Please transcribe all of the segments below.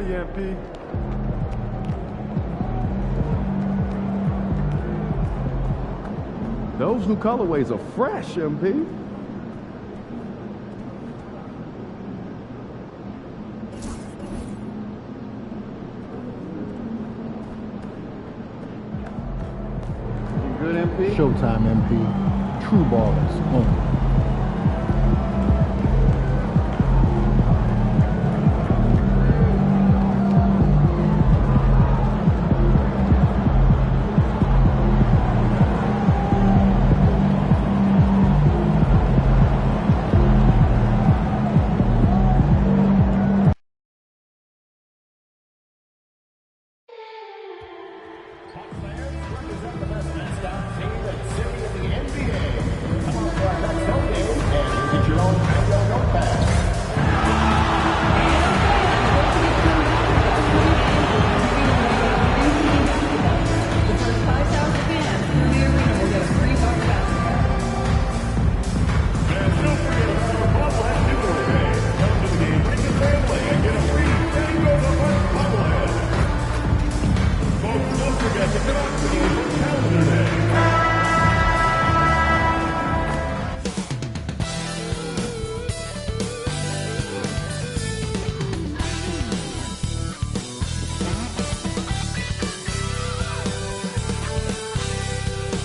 ready, MP. Those new colorways are fresh, MP. Good, MP? Showtime, MP. True ballers only.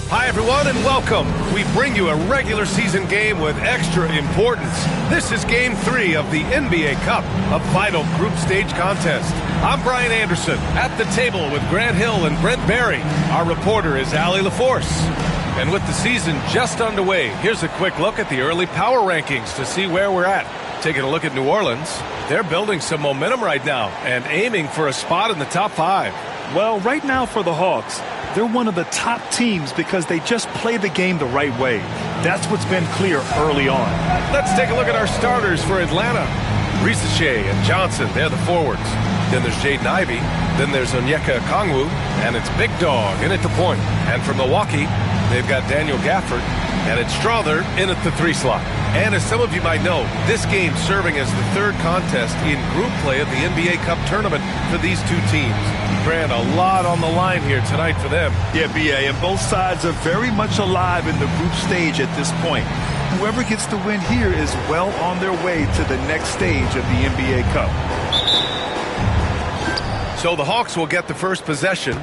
Hi, everyone, and welcome. We bring you a regular season game with extra importance. This is Game 3 of the NBA Cup, a final group stage contest. I'm Brian Anderson, at the table with Grant Hill and Brent Barry. Our reporter is Allie LaForce. And with the season just underway, here's a quick look at the early power rankings to see where we're at. Taking a look at New Orleans, they're building some momentum right now and aiming for a spot in the top 5. Well, right now for the Hawks, they're one of the top teams because they just play the game the right way. That's what's been clear early on. Let's take a look at our starters for Atlanta. Risache and Johnson, they're the forwards. Then there's Jaden Ivey. Then there's Onyeka Okongwu. And it's Big Dog in at the point. And from Milwaukee, they've got Daniel Gafford. And it's Strother in at the 3 slot. And as some of you might know, this game serving as the third contest in group play of the NBA Cup tournament for these two teams. Grant, a lot on the line here tonight for them. Yeah, B.A., and both sides are very much alive in the group stage at this point. Whoever gets the win here is well on their way to the next stage of the NBA Cup. So the Hawks will get the first possession.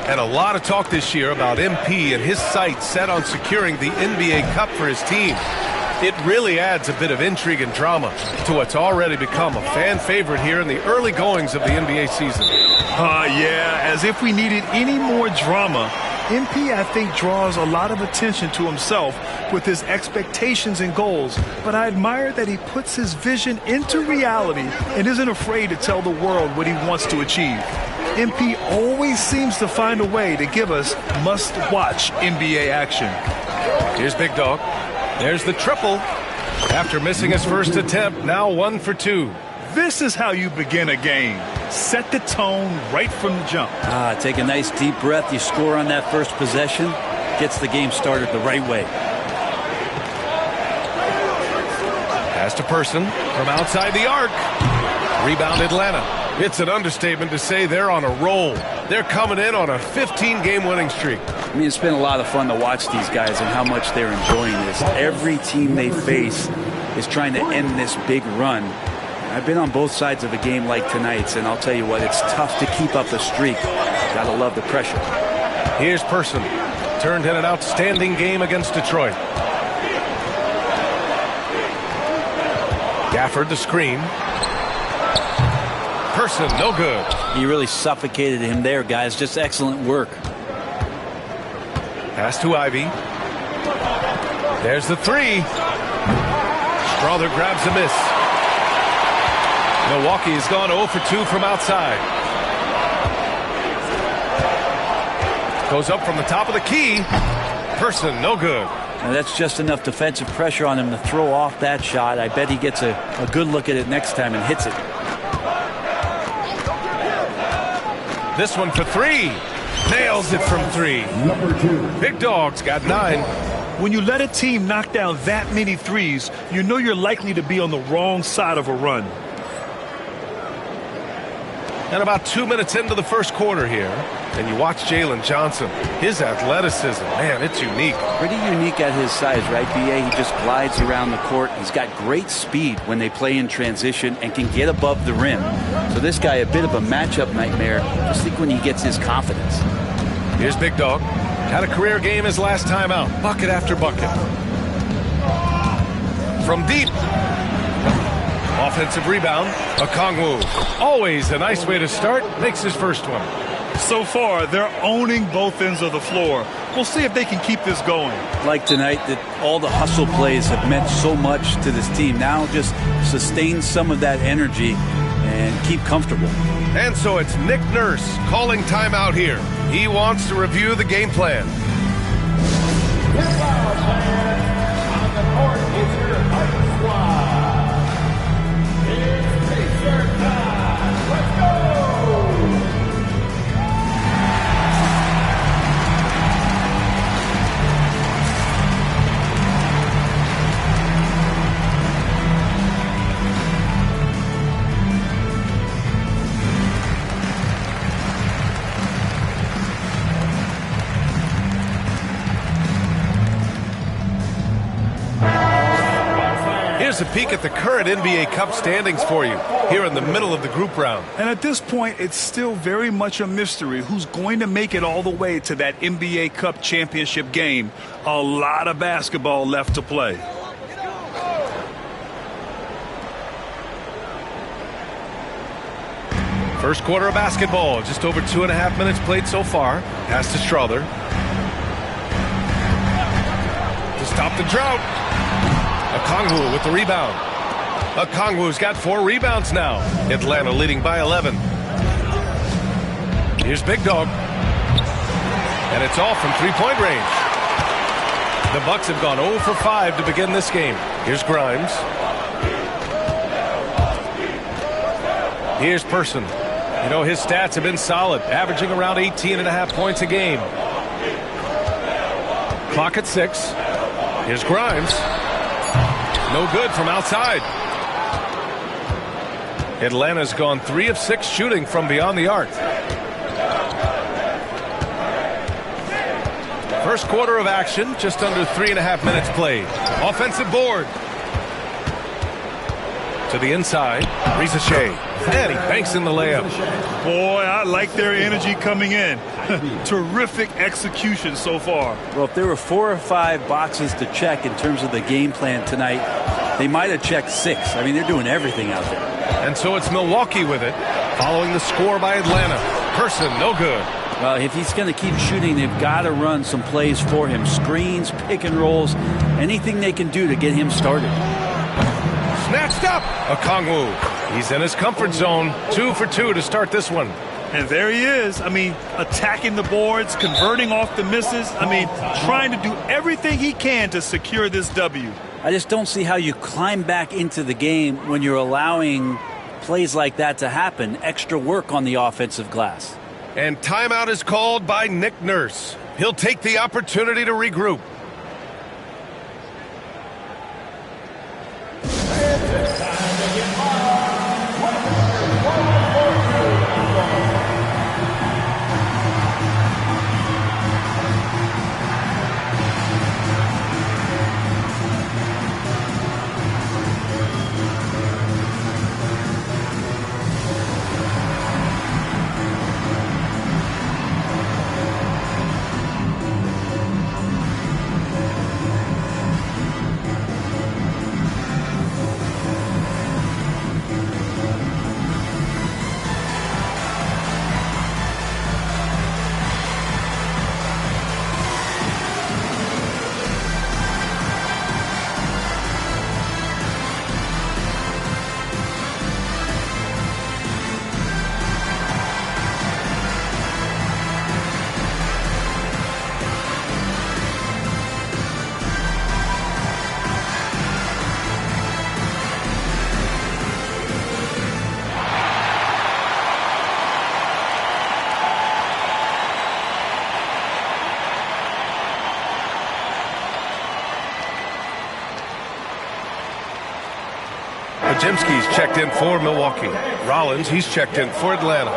And a lot of talk this year about MP and his sights set on securing the NBA Cup for his team. It really adds a bit of intrigue and drama to what's already become a fan favorite here in the early goings of the NBA season. Yeah, as if we needed any more drama. MP, I think, draws a lot of attention to himself with his expectations and goals, but I admire that he puts his vision into reality and isn't afraid to tell the world what he wants to achieve. MP always seems to find a way to give us must-watch NBA action. Here's Big Dog. There's the triple. After missing his first attempt, now 1 for 2. This is how you begin a game. Set the tone right from the jump. Take a nice deep breath. You score on that first possession. Gets the game started the right way. Pass to Person from outside the arc. Rebound Atlanta. It's an understatement to say they're on a roll. They're coming in on a 15-game winning streak. I mean, it's been a lot of fun to watch these guys and how much they're enjoying this. Every team they face is trying to end this big run. I've been on both sides of a game like tonight's, and I'll tell you what, it's tough to keep up the streak. Gotta love the pressure. Here's Person. Turned in an outstanding game against Detroit. Gafford the screen. Person, no good. He really suffocated him there, guys. Just excellent work. Pass to Ivey. There's the 3. Strother grabs a miss. Milwaukee has gone 0 for 2 from outside. Goes up from the top of the key. Person, no good. Now that's just enough defensive pressure on him to throw off that shot. I bet he gets a good look at it next time and hits it. This one for 3. Nails it from 3. Number 2. Big Dog's got 9. When you let a team knock down that many threes, you know you're likely to be on the wrong side of a run. And about 2 minutes into the first quarter here, and you watch Jalen Johnson. His athleticism, man, it's unique. Pretty unique at his size, right, B.A.? He just glides around the court. He's got great speed when they play in transition and can get above the rim. So this guy, a bit of a matchup nightmare. Just think when he gets his confidence. Here's Big Dog. Had a career game his last time out. Bucket after bucket. From deep. Offensive rebound. Okongwu. Always a nice way to start. Makes his first one. So far, they're owning both ends of the floor. We'll see if they can keep this going. Like tonight, that all the hustle plays have meant so much to this team. Now just sustain some of that energy and keep comfortable. And so it's Nick Nurse calling timeout here. He wants to review the game plan. Here's a peek at the current NBA Cup standings for you here in the middle of the group round. And at this point, it's still very much a mystery who's going to make it all the way to that NBA Cup championship game. A lot of basketball left to play. First quarter of basketball, just over 2.5 minutes played so far. Pass to Strother. To stop the drought. Okongwu with the rebound. Okongwu's got 4 rebounds now. Atlanta leading by 11. Here's Big Dog. And it's all from three-point range. The Bucks have gone 0 for 5 to begin this game. Here's Grimes. Here's Person. You know, his stats have been solid, averaging around 18.5 points a game. Clock at 6. Here's Grimes. No good from outside. Atlanta's gone 3 of 6 shooting from beyond the arc. First quarter of action, just under 3.5 minutes played. Offensive board. To the inside, Rizachet. And he banks in the layup. Boy, I like their energy coming in. Terrific execution so far. Well, if there were 4 or 5 boxes to check in terms of the game plan tonight, they might have checked 6. I mean, they're doing everything out there. And so it's Milwaukee with it, following the score by Atlanta. Person, no good. Well, if he's going to keep shooting, they've got to run some plays for him. Screens, pick and rolls, anything they can do to get him started. Snatched up. Okongwu. He's in his comfort zone. 2 for 2 to start this one. And there he is. I mean, attacking the boards, converting off the misses. I mean, trying to do everything he can to secure this W. I just don't see how you climb back into the game when you're allowing plays like that to happen. Extra work on the offensive glass. And timeout is called by Nick Nurse. He'll take the opportunity to regroup. Pajemski's checked in for Milwaukee. Rollins, he's checked in for Atlanta.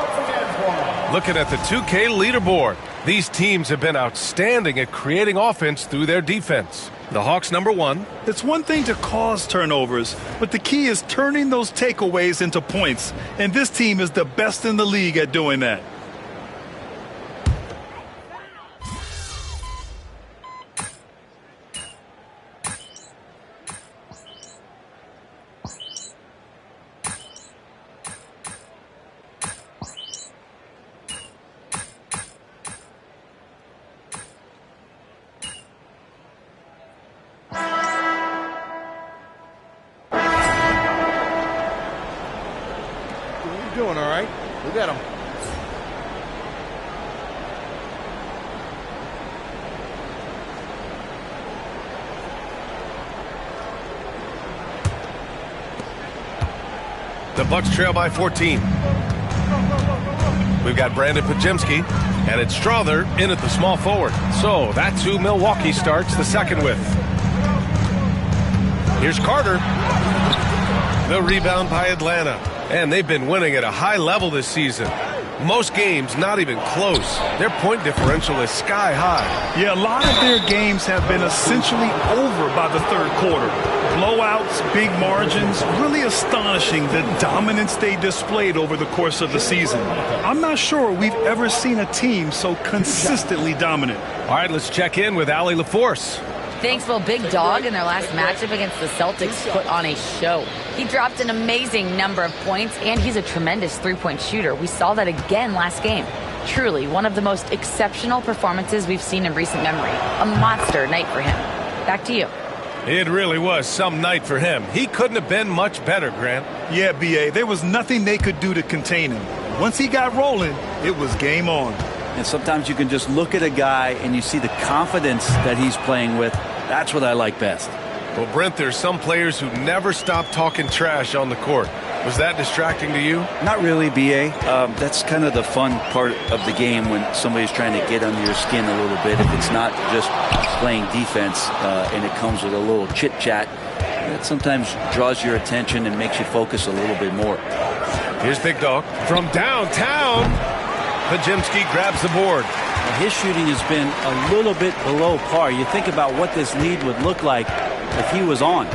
Looking at the 2K leaderboard, these teams have been outstanding at creating offense through their defense. The Hawks #1. It's one thing to cause turnovers, but the key is turning those takeaways into points. And this team is the best in the league at doing that. Doing all right. We got him. The Bucks trail by 14. We've got Brandon Pajemski, and it's Strother in at the small forward. So that's who Milwaukee starts the second with. Here's Carter. The rebound by Atlanta. And they've been winning at a high level this season. Most games not even close. Their point differential is sky high. Yeah, a lot of their games have been essentially over by the third quarter. Blowouts, big margins, really astonishing the dominance they displayed over the course of the season. I'm not sure we've ever seen a team so consistently dominant. All right, let's check in with Allie LaForce. Thanks, well, Big Dog in their last matchup against the Celtics put on a show. He dropped an amazing number of points, and he's a tremendous three-point shooter. We saw that again last game. Truly, one of the most exceptional performances we've seen in recent memory. A monster night for him. Back to you. It really was some night for him. He couldn't have been much better, Grant. Yeah, B.A., there was nothing they could do to contain him. Once he got rolling, it was game on. And sometimes you can just look at a guy and you see the confidence that he's playing with. That's what I like best. Well, Brent, there's some players who never stop talking trash on the court. Was that distracting to you? Not really, B.A. That's kind of the fun part of the game when somebody's trying to get under your skin a little bit. If it's not just playing defense and it comes with a little chit-chat, that sometimes draws your attention and makes you focus a little bit more. Here's Big Dog from downtown. Pajemski grabs the board. His shooting has been a little bit below par. You think about what this lead would look like if he was on.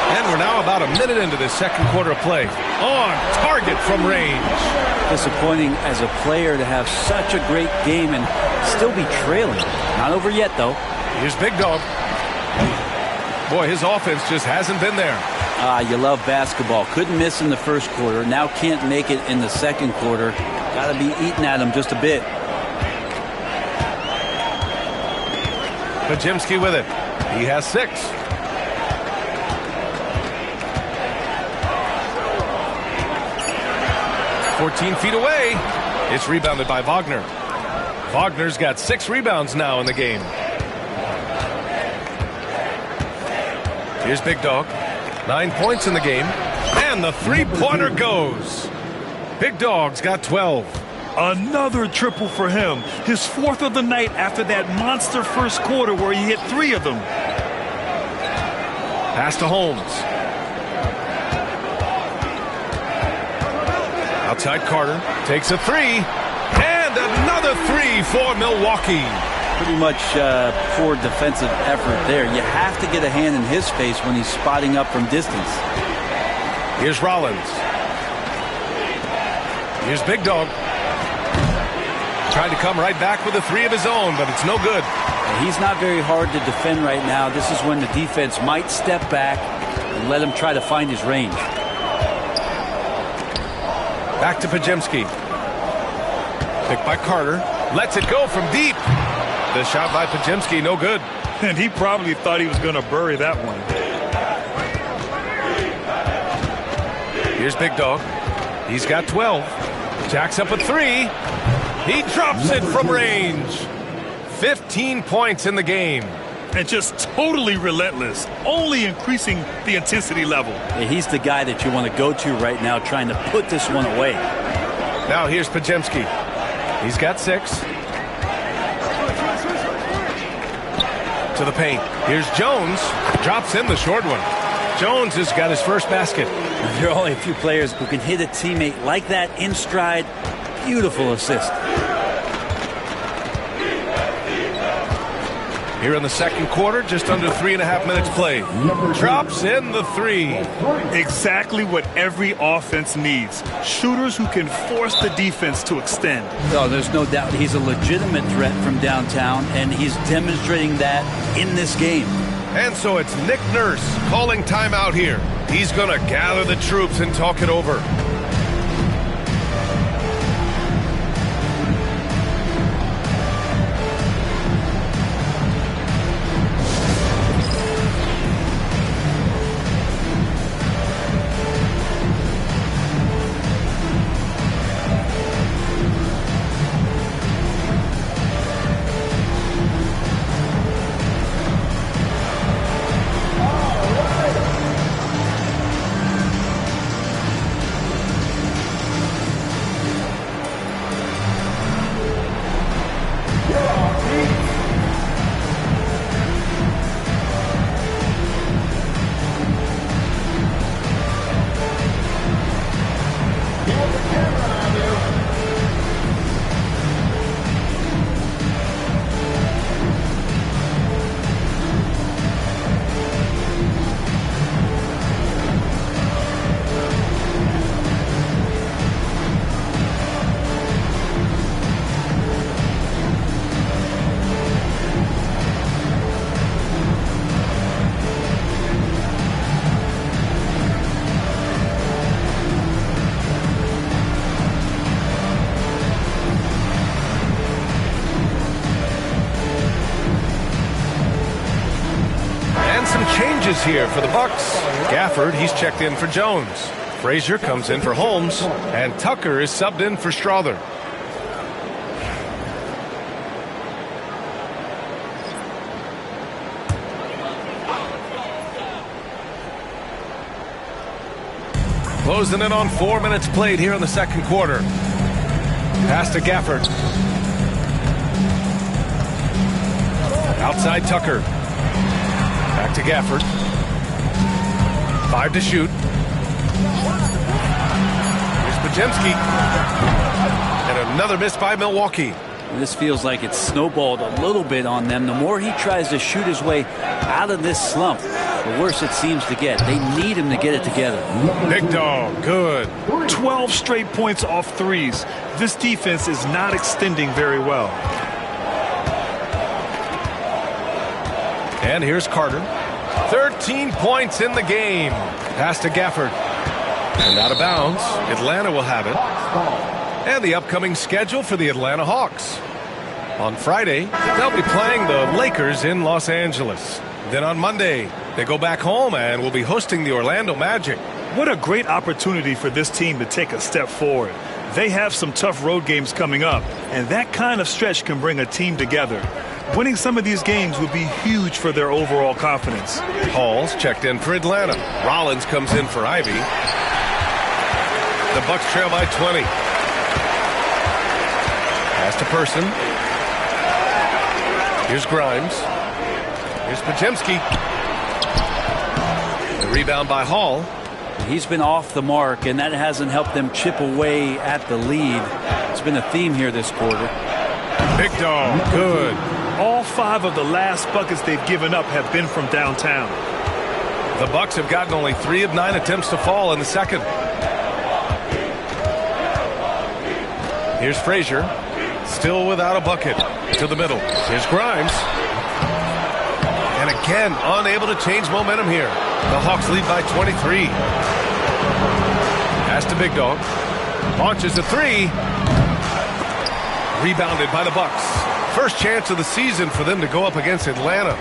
And we're now about a minute into this second quarter of play. On target from range. Disappointing as a player to have such a great game and still be trailing. Not over yet, though. Here's Big Dog. Boy, his offense just hasn't been there. You love basketball. Couldn't miss in the first quarter. Now can't make it in the second quarter. Got to be eating at him just a bit. Pajemski with it. He has 6. "14 feet away. It's rebounded by Wagner. Wagner's got 6 rebounds now in the game. Here's Big Dog. 9 points in the game. And the three-pointer goes. Big Dog's got 12. Another triple for him. His 4th of the night after that monster first quarter where he hit 3 of them. Pass to Holmes. Outside Carter. Takes a 3. And another 3 for Milwaukee. Pretty much poor defensive effort there. You have to get a hand in his face when he's spotting up from distance. Here's Rollins. Here's Big Dog. Trying to come right back with a 3 of his own, but it's no good. He's not very hard to defend right now. This is when the defense might step back and let him try to find his range. Back to Pajemski. Picked by Carter. Lets it go from deep. The shot by Pajemski, no good. And he probably thought he was going to bury that one. Here's Big Dog. He's got 12. Jacks up a 3. He drops it from range. 15 points in the game. And just totally relentless, only increasing the intensity level. Yeah, he's the guy that you want to go to right now, trying to put this one away. Now here's Pajemski. He's got 6. To the paint. Here's Jones. Drops in the short one. Jones has got his first basket. There are only a few players who can hit a teammate like that in stride. Beautiful assist. Here in the second quarter, just under 3.5 minutes played. Drops in the three. Exactly what every offense needs. Shooters who can force the defense to extend. Oh, there's no doubt he's a legitimate threat from downtown, and he's demonstrating that in this game. And so it's Nick Nurse calling timeout here. He's going to gather the troops and talk it over. Changes here for the Bucks. Gafford, he's checked in for Jones. Frazier comes in for Holmes, and Tucker is subbed in for Strother. Closing in on 4 minutes played here in the second quarter. Pass to Gafford. Outside Tucker. Back to Gafford. 5 to shoot. Here's Pajemski. And another miss by Milwaukee. This feels like it's snowballed a little bit on them. The more he tries to shoot his way out of this slump, the worse it seems to get. They need him to get it together. Big dog, good. 12 straight points off threes. This defense is not extending very well. And here's Carter. 13 points in the game. Pass to Gafford. And out of bounds. Atlanta will have it. And the upcoming schedule for the Atlanta Hawks. On Friday, they'll be playing the Lakers in Los Angeles. Then on Monday, they go back home and will be hosting the Orlando Magic. What a great opportunity for this team to take a step forward. They have some tough road games coming up, and that kind of stretch can bring a team together. Winning some of these games would be huge for their overall confidence. Hall's checked in for Atlanta. Rollins comes in for Ivy. The Bucks trail by 20. Pass to Person. Here's Grimes. Here's Pajemski. The rebound by Hall. He's been off the mark, and that hasn't helped them chip away at the lead. It's been a theme here this quarter. Big dog, good. All 5 of the last buckets they've given up have been from downtown. The Bucks have gotten only 3 of 9 attempts to fall in the second. Here's Frazier, still without a bucket. To the middle. Here's Grimes. And again, unable to change momentum here. The Hawks lead by 23. Pass to Big Dog. Launches a 3. Rebounded by the Bucks. First chance of the season for them to go up against Atlanta.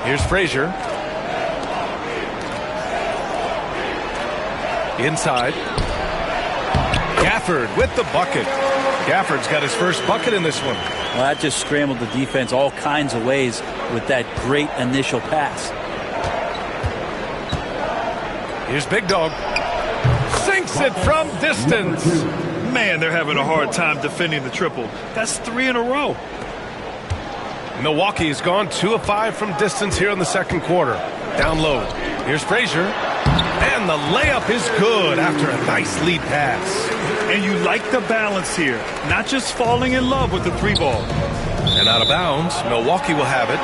Here's Frazier. Inside. Gafford with the bucket. Gafford's got his first bucket in this one. Well, that just scrambled the defense all kinds of ways with that great initial pass. Here's Big Dog. Sinks it from distance. Man, they're having a hard time defending the triple. That's 3 in a row. Milwaukee's gone 2 of 5 from distance here in the second quarter. Down low. Here's Frazier. And the layup is good after a nice lead pass. And you like the balance here. Not just falling in love with the 3-ball. And out of bounds, Milwaukee will have it.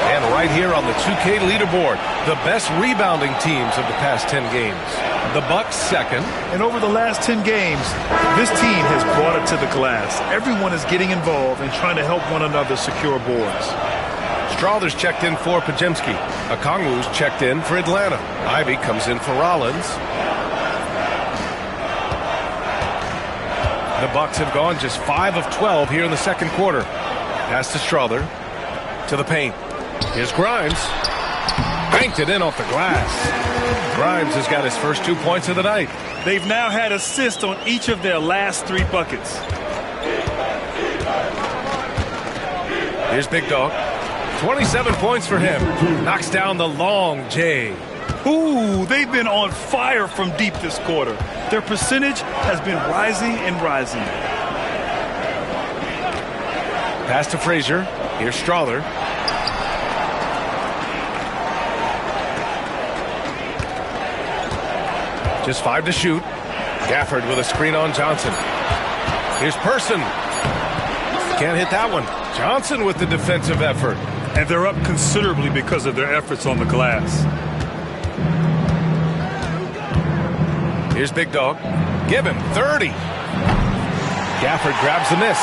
And right here on the 2K leaderboard, the best rebounding teams of the past 10 games. The Bucks second. And over the last 10 games, this team has brought it to the glass. Everyone is getting involved and trying to help one another secure boards. Strother's checked in for Pajemski. Okongwu's checked in for Atlanta. Ivy comes in for Rollins. The Bucks have gone just 5 of 12 here in the second quarter. Pass to Strother. To the paint. Here's Grimes. Banked it in off the glass. Grimes has got his first 2 points of the night. They've now had assists on each of their last 3 buckets. Here's Big Dog. 27 points for him. Knocks down the long J. Ooh, they've been on fire from deep this quarter. Their percentage has been rising and rising. Pass to Frazier. Here's Strother. Just 5 to shoot. Gafford with a screen on Johnson. Here's Person. Can't hit that one. Johnson with the defensive effort. And they're up considerably because of their efforts on the glass. Here's Big Dog. Give him 30. Gafford grabs the miss.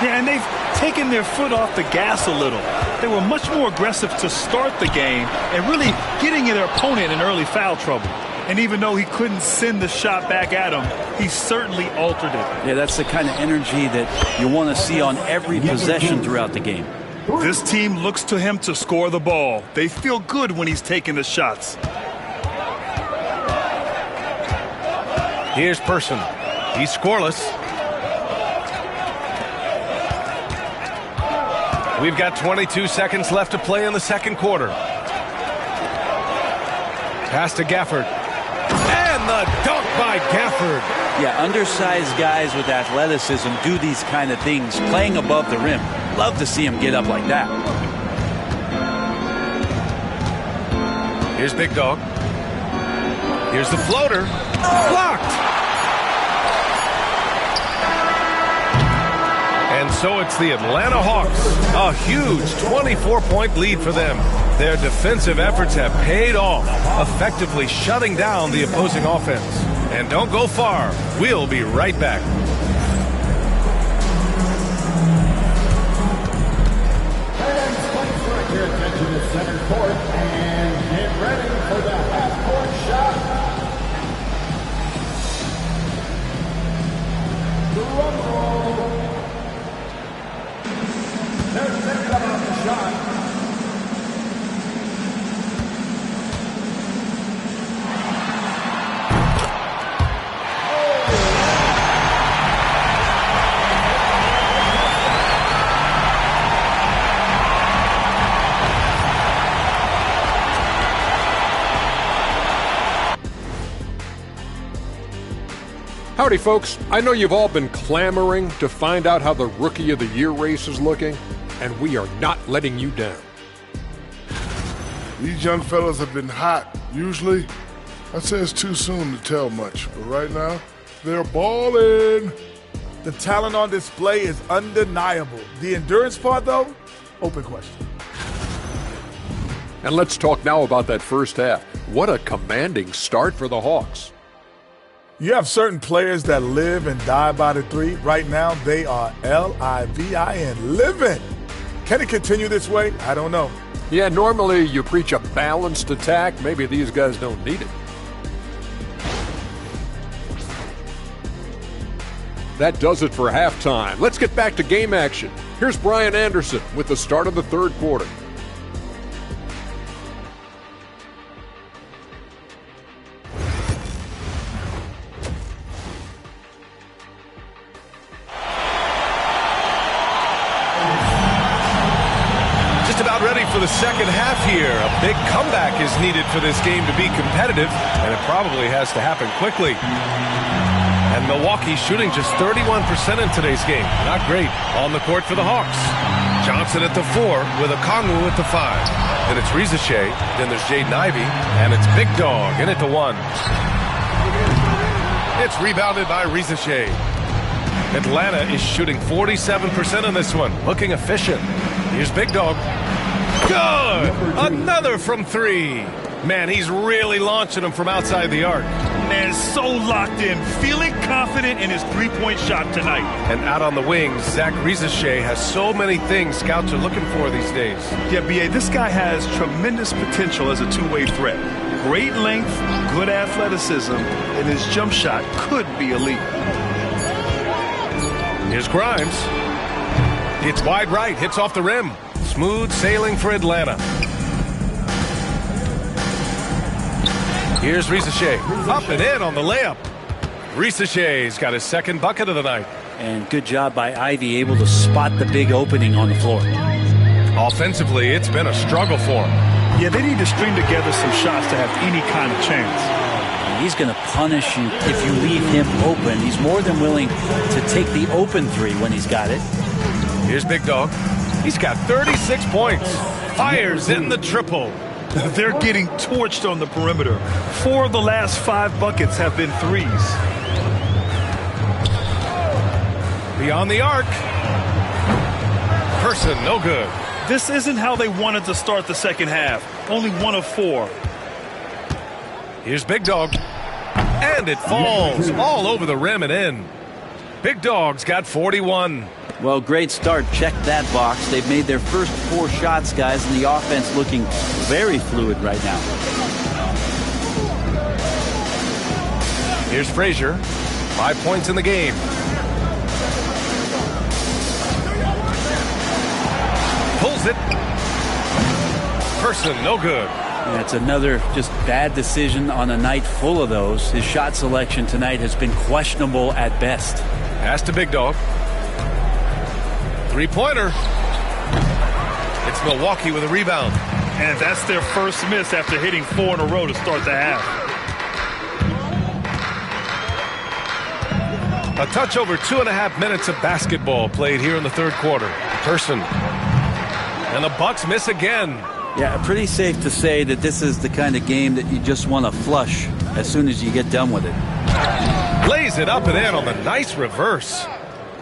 Yeah, and they've taken their foot off the gas a little. They were much more aggressive to start the game and really getting their opponent in early foul trouble. And even though he couldn't send the shot back at him, he certainly altered it. Yeah, that's the kind of energy that you want to see on every possession throughout the game. This team looks to him to score the ball. They feel good when he's taking the shots. Here's Person. He's scoreless. We've got 22 seconds left to play in the second quarter. Pass to Gafford. And the dunk by Gafford. Yeah, undersized guys with athleticism do these kind of things, playing above the rim. Love to see him get up like that. Here's Big Dog. Here's the floater. Blocked. And so it's the Atlanta Hawks. A huge 24-point lead for them. Their defensive efforts have paid off, effectively shutting down the opposing offense. And don't go far. We'll be right back. Fans, please direct your attention to center court and get ready for the half-court shot. Drum roll. They're thinking about the shot. Howdy, folks. I know you've all been clamoring to find out how the Rookie of the Year race is looking, and we are not letting you down. These young fellas have been hot. Usually, I'd say it's too soon to tell much, but right now, they're balling. The talent on display is undeniable. The endurance part, though, open question. And let's talk now about that first half. What a commanding start for the Hawks. You have certain players that live and die by the three. Right now, they are L-I-V-I-N, living. Can it continue this way? I don't know. Yeah, normally you preach a balanced attack. Maybe these guys don't need it. That does it for halftime. Let's get back to game action. Here's Brian Anderson with the start of the third quarter. For the second half here, a big comeback is needed for this game to be competitive, and it probably has to happen quickly. And Milwaukee shooting just 31% in today's game. Not great. On the court for the Hawks. Johnson at the 4 with Okongwu at the 5. Then it's Rizachet. Then there's Jaden Ivey. And it's Big Dog in at the 1. It's rebounded by Rizachet. Atlanta is shooting 47% in this one. Looking efficient. Here's Big Dog. Good! Another from 3. Man, he's really launching them from outside the arc. Man, so locked in, feeling confident in his three-point shot tonight. And out on the wings, Zach Rizachet has so many things scouts are looking for these days. Yeah, B.A., this guy has tremendous potential as a two-way threat. Great length, good athleticism, and his jump shot could be elite. Here's Grimes. It's wide right, hits off the rim. Smooth sailing for Atlanta. Here's Rizachet. Up and in on the layup. Risachet's got his second bucket of the night. And good job by Ivey, able to spot the big opening on the floor. Offensively, it's been a struggle for him. Yeah, they need to string together some shots to have any kind of chance. He's going to punish you if you leave him open. He's more than willing to take the open 3 when he's got it. Here's Big Dog. He's got 36 points. Fires in the triple. They're getting torched on the perimeter. 4 of the last 5 buckets have been threes. Beyond the arc. Person, no good. This isn't how they wanted to start the second half. Only 1 of 4. Here's Big Dog. And it falls all over the rim and in. Big Dog's got 41. Well, great start. Check that box. They've made their first 4 shots, guys, and the offense looking very fluid right now. Here's Frazier. 5 points in the game. Pulls it. Person, no good. That's another just bad decision on a night full of those. His shot selection tonight has been questionable at best. Pass to Big Dog. 3-pointer. It's Milwaukee with a rebound. And that's their first miss after hitting 4 in a row to start the half. A touch over 2.5 minutes of basketball played here in the third quarter. Person. And the Bucks miss again. Yeah, pretty safe to say that this is the kind of game that you just want to flush as soon as you get done with it. Lays it up and in on the nice reverse.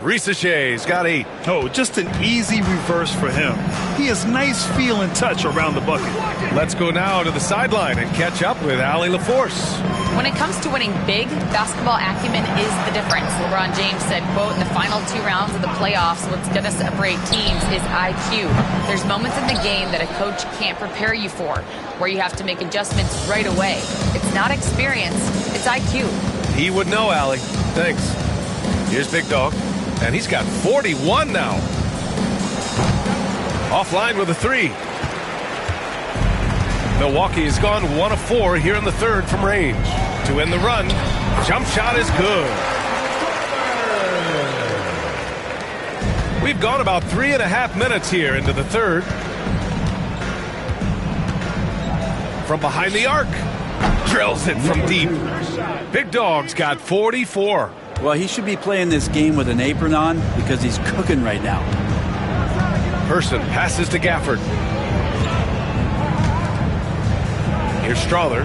Risachet's got 8. Oh, just an easy reverse for him. He has nice feel and touch around the bucket. Let's go now to the sideline and catch up with Allie LaForce. When it comes to winning big, basketball acumen is the difference. LeBron James said, quote, in the final 2 rounds of the playoffs, what's going to separate teams is IQ. There's moments in the game that a coach can't prepare you for, where you have to make adjustments right away. It's not experience, it's IQ. He would know, Allie. Thanks. Here's Big Dog. And he's got 41 now. Offline with a 3. Milwaukee has gone 1 of 4 here in the third from range. To end the run, jump shot is good. We've gone about 3.5 minutes here into the third. From behind the arc. Drills it from deep. Big Dog's got 44. Well, he should be playing this game with an apron on because he's cooking right now. Person passes to Gafford. Here's Strawther.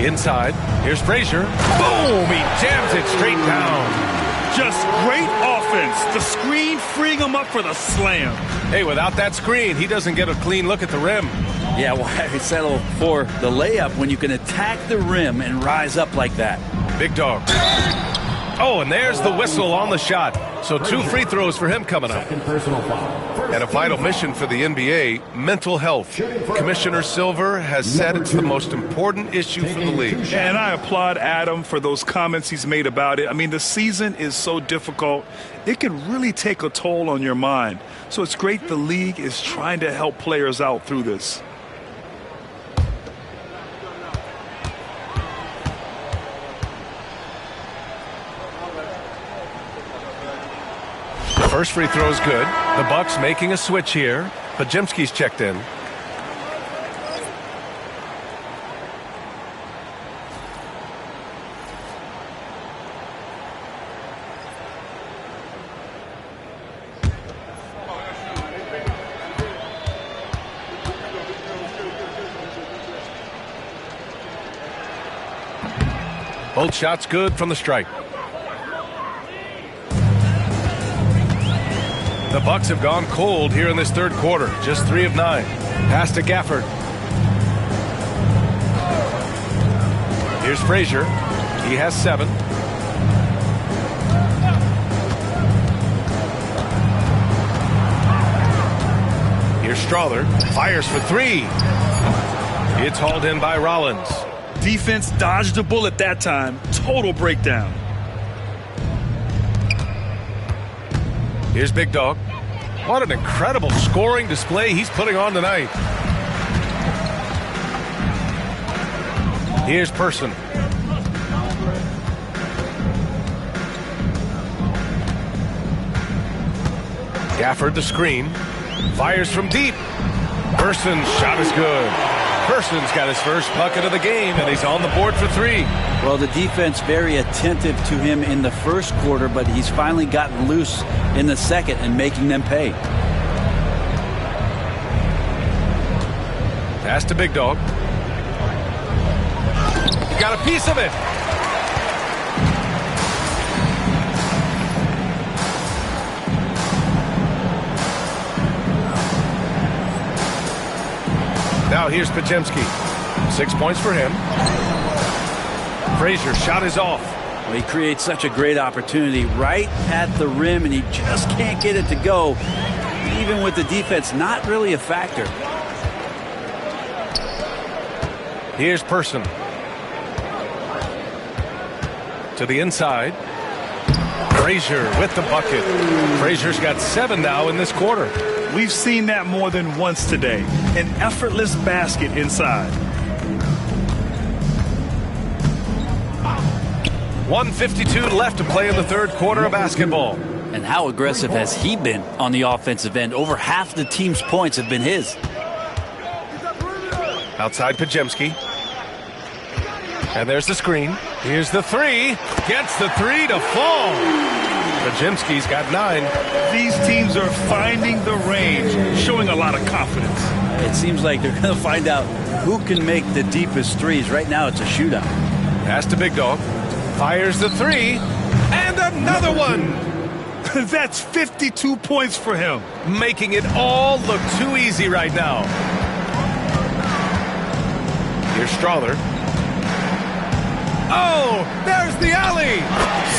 Inside. Here's Frazier. Boom! He jams it straight down. Just great offense. The screen freeing him up for the slam. Hey, without that screen, he doesn't get a clean look at the rim. Yeah, why settle for the layup when you can attack the rim and rise up like that? Big Dog. Oh, and there's the whistle on the shot. So 2 free throws for him coming up. And a vital mission for the NBA, mental health. Commissioner Silver has said it's the most important issue for the league. And I applaud Adam for those comments he's made about it. I mean, the season is so difficult. It can really take a toll on your mind. So it's great the league is trying to help players out through this. First free throw is good. The Bucks making a switch here. Podziemski's checked in. Both shots good from the stripe. The Bucks have gone cold here in this third quarter. Just 3 of 9. Pass to Gafford. Here's Frazier. He has 7. Here's Strawther. Fires for 3. It's hauled in by Rollins. Defense dodged a bullet that time. Total breakdown. Here's Big Dog. What an incredible scoring display he's putting on tonight. Here's Person. Gafford the screen. Fires from deep. Person's shot is good. Person's got his first bucket of the game, and he's on the board for 3. Well, the defense very attentive to him in the first quarter, but he's finally gotten loose in the second and making them pay. Pass to Big Dog. He got a piece of it. Now here's Podziemski. 6 points for him. Frazier shot is off. Well, he creates such a great opportunity right at the rim, and he just can't get it to go. Even with the defense not really a factor. Here's Person. To the inside. Frazier with the bucket. Frazier's got 7 now in this quarter. We've seen that more than once today. An effortless basket inside. 1:52 left to play in the third quarter of basketball. And how aggressive has he been on the offensive end? Over half the team's points have been his. Outside Podziemski. And there's the screen. Here's the 3. Gets the 3 to fall. Podziemski's got 9. These teams are finding the range, showing a lot of confidence. It seems like they're going to find out who can make the deepest threes. Right now it's a shootout. Pass to Big Dog. Fires the 3. And another one. That's 52 points for him. Making it all look too easy right now. Here's Strawther. Oh, there's the alley.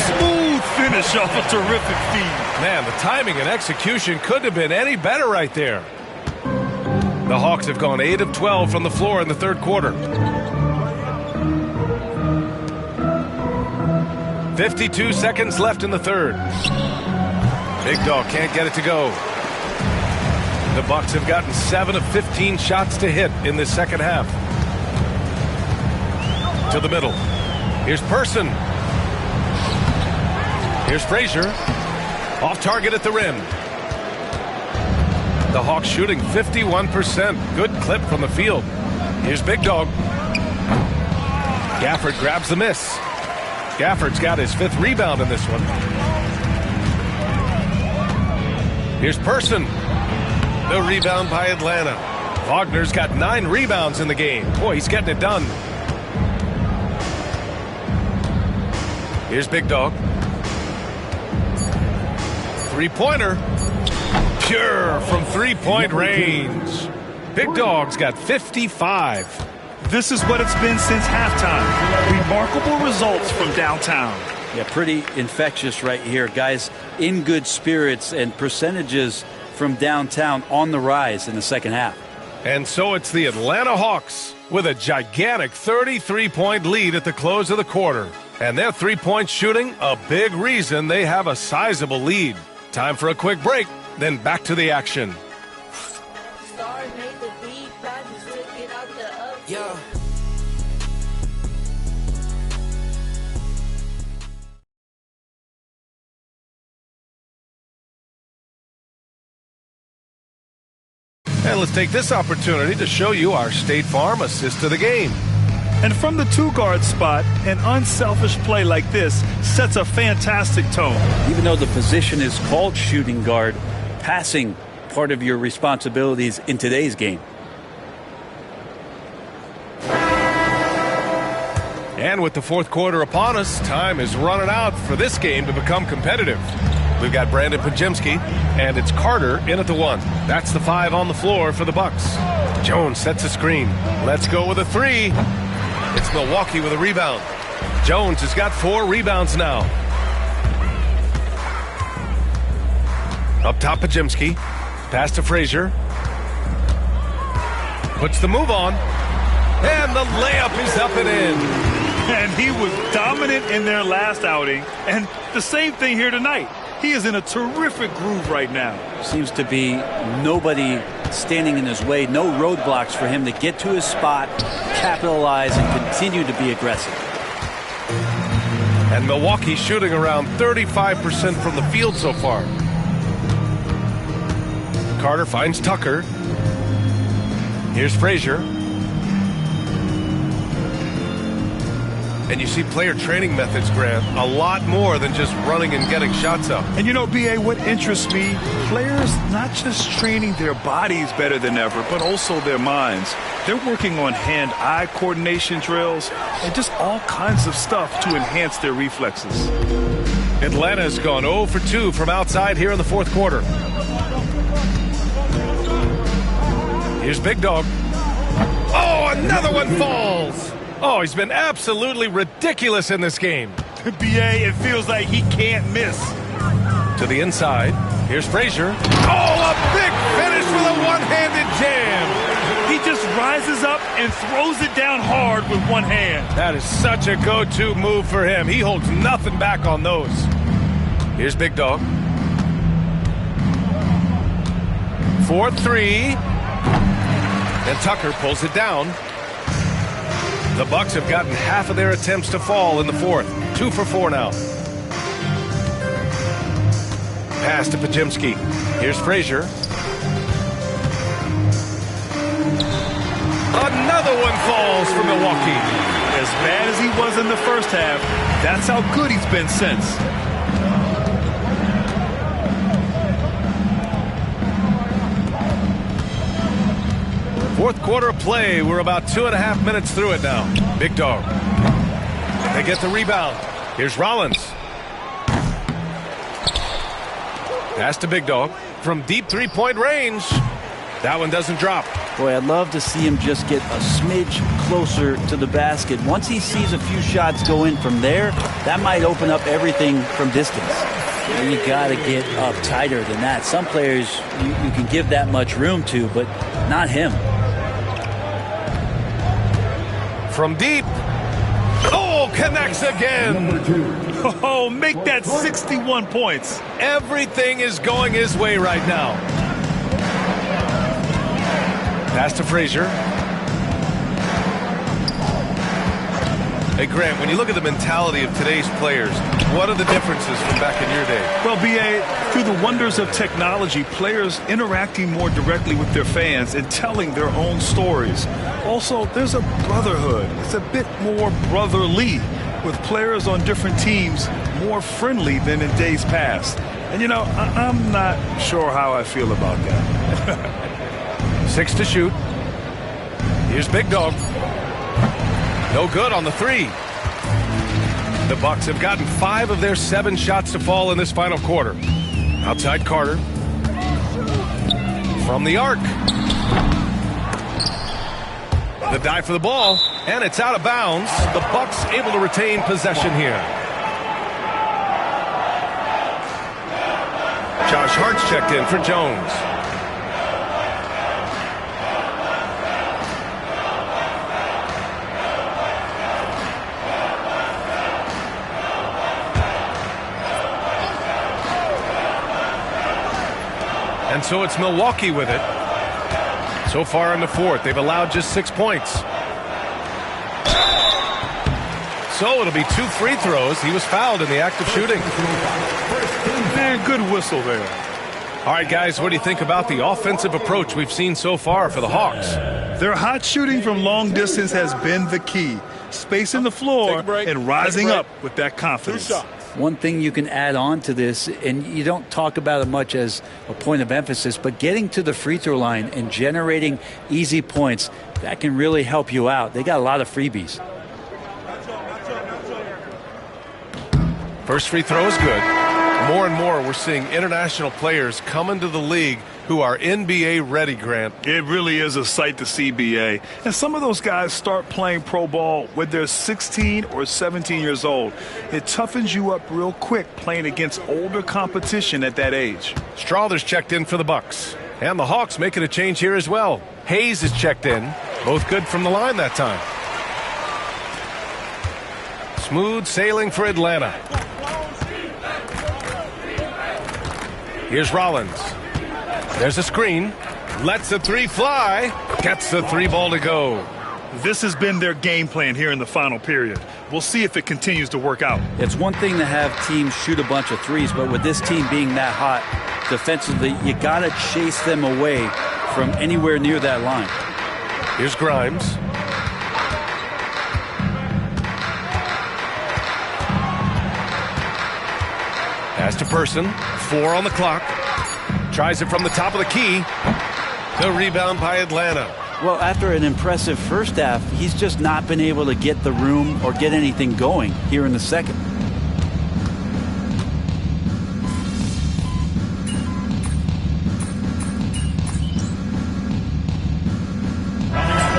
Smooth finish off a terrific feed. Man, the timing and execution couldn't have been any better right there. The Hawks have gone 8 of 12 from the floor in the third quarter. 52 seconds left in the third. Big Dog can't get it to go. The Bucks have gotten 7 of 15 shots to hit in this second half. To the middle. Here's Person. Here's Frazier. Off target at the rim. The Hawks shooting 51%. Good clip from the field. Here's Big Dog. Gafford grabs the miss. Gafford's got his 5th rebound in this one. Here's Person. The rebound by Atlanta. Wagner's got 9 rebounds in the game. Boy, he's getting it done. Here's Big Dog. 3-pointer. Pure from 3-point range. Big Dog's got 55. This is what it's been since halftime. Remarkable results from downtown. Yeah, pretty infectious right here. Guys in good spirits, and percentages from downtown on the rise in the second half. And so it's the Atlanta Hawks with a gigantic 33-point lead at the close of the quarter. And their 3-point shooting, a big reason they have a sizable lead. Time for a quick break, then back to the action. Yeah. And let's take this opportunity to show you our State Farm assist to the game. And from the 2-guard spot, an unselfish play like this sets a fantastic tone. Even though the position is called shooting guard, passing part of your responsibilities in today's game. And with the fourth quarter upon us, time is running out for this game to become competitive. We've got Brandon Pajemski, and it's Carter in at the 1. That's the 5 on the floor for the Bucks. Jones sets a screen. Let's go with a 3. It's Milwaukee with a rebound. Jones has got 4 rebounds now. Up top, Pajemski. Pass to Frazier. Puts the move on. And the layup is up and in. And he was dominant in their last outing. And the same thing here tonight. He is in a terrific groove right now. Seems to be nobody standing in his way. No roadblocks for him to get to his spot, capitalize, and continue to be aggressive. And Milwaukee shooting around 35% from the field so far. Carter finds Tucker. Here's Frazier. And you see player training methods, Grant, a lot more than just running and getting shots up. And you know, B.A., what interests me, players not just training their bodies better than ever, but also their minds. They're working on hand-eye coordination drills and just all kinds of stuff to enhance their reflexes. Atlanta's gone 0 for 2 from outside here in the fourth quarter. Here's Big Dog. Oh, another one falls. Oh, he's been absolutely ridiculous in this game. B.A., it feels like he can't miss. To the inside. Here's Frazier. Oh, a big finish with a one-handed jam. He just rises up and throws it down hard with one hand. That is such a go-to move for him. He holds nothing back on those. Here's Big Dog. 4-3. And Tucker pulls it down. The Bucks have gotten half of their attempts to fall in the fourth. 2 for 4 now. Pass to Pajemski. Here's Frazier. Another one falls for Milwaukee. As bad as he was in the first half, that's how good he's been since. Fourth quarter of play. We're about 2.5 minutes through it now. Big Dog. They get the rebound. Here's Rollins. Pass to Big Dog from deep three-point range. That one doesn't drop. Boy, I'd love to see him just get a smidge closer to the basket. Once he sees a few shots go in from there, that might open up everything from distance. And you got to get up tighter than that. Some players you can give that much room to, but not him. From deep. Oh, connects again. Oh, make that 61 points. Everything is going his way right now. Pass to Frazier. Hey, Grant, when you look at the mentality of today's players, what are the differences from back in your day? Well, B.A., through the wonders of technology, players interacting more directly with their fans and telling their own stories. Also, there's a brotherhood. It's a bit more brotherly, with players on different teams more friendly than in days past. And, you know, I'm not sure how I feel about that. 6 to shoot. Here's Big Dog. No good on the 3. The Bucks have gotten 5 of their 7 shots to fall in this final quarter. Outside Carter. From the arc. The dive for the ball, and it's out of bounds. The Bucks able to retain possession here. Josh Hart's checked in for Jones. And so it's Milwaukee with it. So far in the fourth, they've allowed just 6 points. So it'll be 2 free throws. He was fouled in the act of shooting. Man, good whistle there. All right, guys, what do you think about the offensive approach we've seen so far for the Hawks? Their hot shooting from long distance has been the key. Spacing the floor and rising up with that confidence. One thing you can add on to this, and you don't talk about it much as a point of emphasis, but getting to the free throw line and generating easy points, that can really help you out. They got a lot of freebies. First free throw is good. More and more, we're seeing international players come into the league who are NBA ready, Grant. It really is a sight to see, BA. And some of those guys start playing pro ball when they're 16 or 17 years old. It toughens you up real quick playing against older competition at that age. Strawther's checked in for the Bucks. And the Hawks making a change here as well. Hayes is checked in. Both good from the line that time. Smooth sailing for Atlanta. Here's Rollins. There's a screen. Lets the three fly. Gets the three ball to go. This has been their game plan here in the final period. We'll see if it continues to work out. It's one thing to have teams shoot a bunch of threes, but with this team being that hot defensively, you got to chase them away from anywhere near that line. Here's Grimes. Pass to Person. 4 on the clock. Tries it from the top of the key. The rebound by Atlanta. Well, after an impressive first half, he's just not been able to get the room or get anything going here in the second. To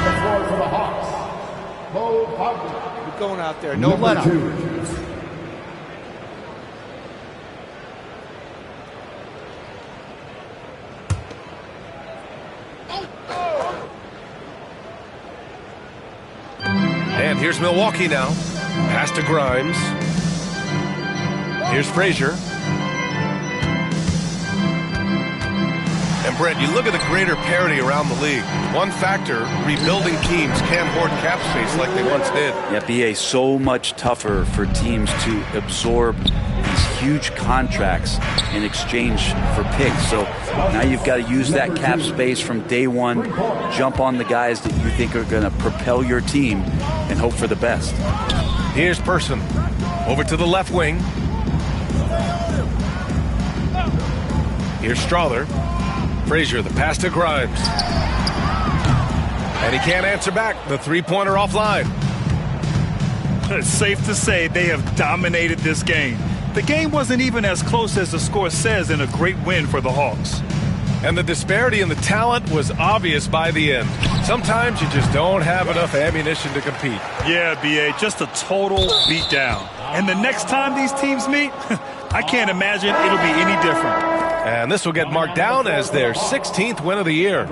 the floor for the Hawks. We're going out there. No let up. And here's Milwaukee now. Pass to Grimes. Here's Frazier. And Brent, you look at the greater parity around the league. One factor, rebuilding teams can't hoard cap space like they once did. Yeah, BA, so much tougher for teams to absorb these huge contracts in exchange for picks. So now you've got to use that cap space from day one, jump on the guys that you think are going to propel your team, and hope for the best. Here's Person. Over to the left wing. Here's Strawther. Frazier, the pass to Grimes. And he can't answer back. The three-pointer offline. It's safe to say they have dominated this game. The game wasn't even as close as the score says in a great win for the Hawks. And the disparity in the talent was obvious by the end. Sometimes you just don't have enough ammunition to compete. Yeah, BA, just a total beatdown. And the next time these teams meet, I can't imagine it'll be any different. And this will get marked down as their 16th win of the year.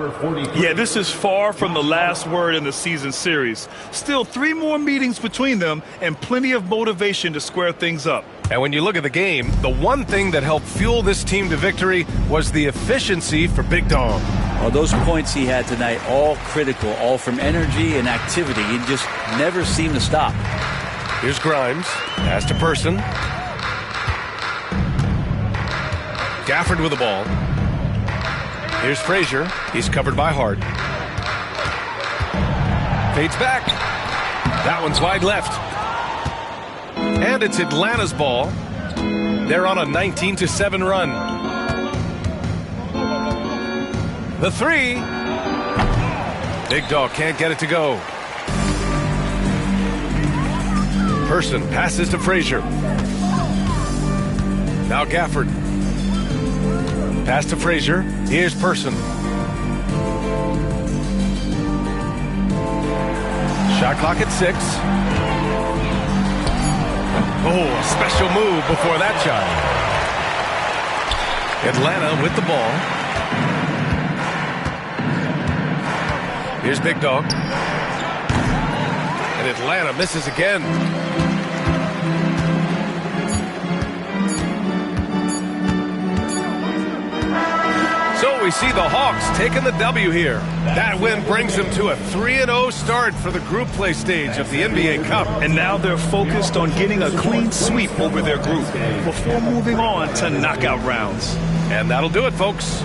Yeah, this is far from the last word in the season series. Still 3 more meetings between them and plenty of motivation to square things up. And when you look at the game, the one thing that helped fuel this team to victory was the efficiency for Big Dom. Well, those points he had tonight, all critical, all from energy and activity. He just never seemed to stop. Here's Grimes. Pass to Person. Gafford with the ball. Here's Frazier. He's covered by Hart. Fades back. That one's wide left. And it's Atlanta's ball. They're on a 19-7 run. The three. Big Dog can't get it to go. Person passes to Frazier. Now Gafford. Pass to Frazier. Here's Person. Shot clock at 6. Oh, a special move before that shot. Atlanta with the ball. Here's Big Dog. And Atlanta misses again. So we see the Hawks taking the W here. That win brings them to a 3-0 start for the group play stage of the NBA Cup. And now they're focused on getting a clean sweep over their group before moving on to knockout rounds. And that'll do it, folks.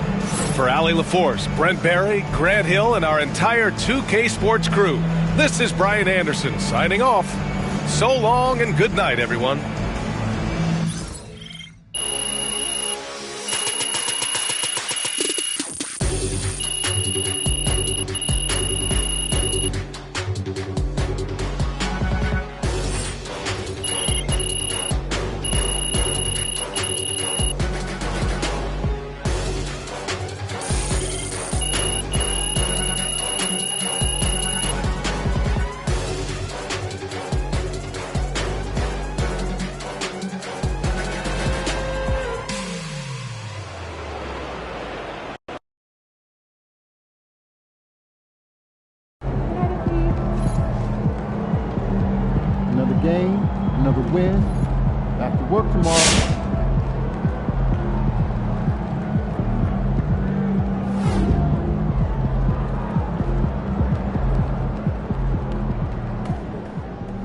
For Allie LaForce, Brent Barry, Grant Hill, and our entire 2K Sports crew, this is Brian Anderson signing off. So long and good night, everyone. game, another win. Back to work tomorrow.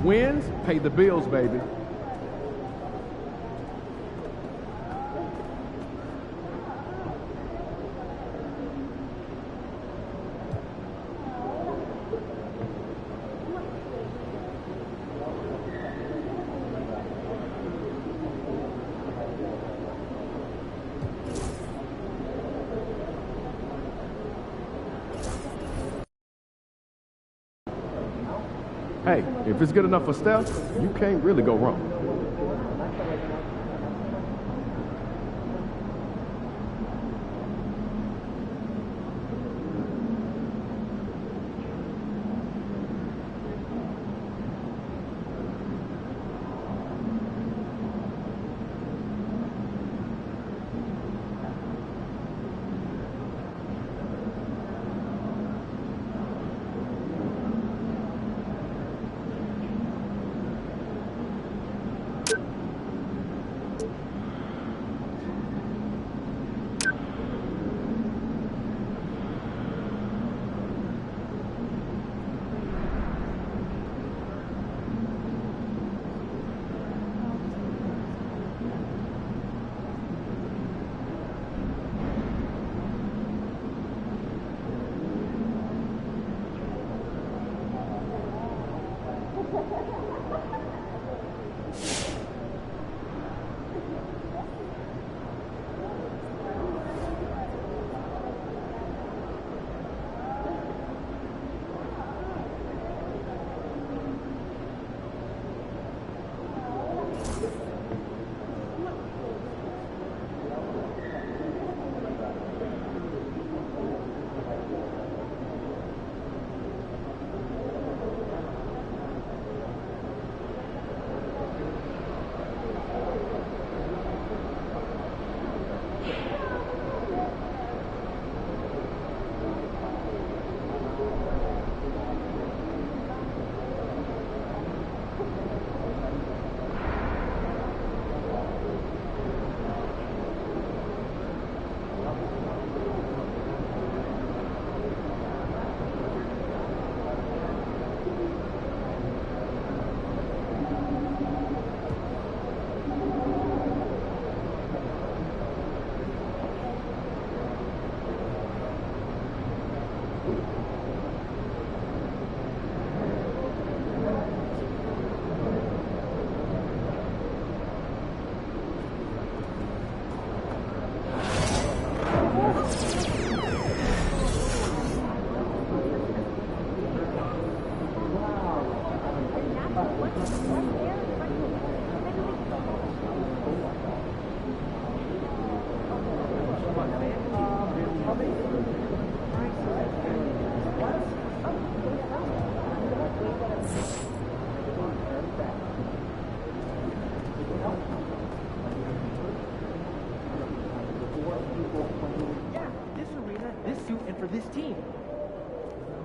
Wins pay the bills, baby. Hey, if it's good enough for Steph, you can't really go wrong. this team.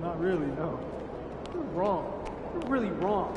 Not really, no. You're wrong. You're really wrong.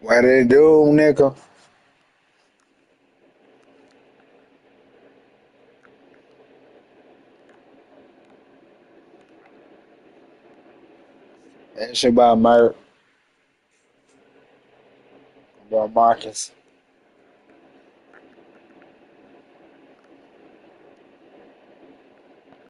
What they do, nigga? That shit about Merc. About Marcus.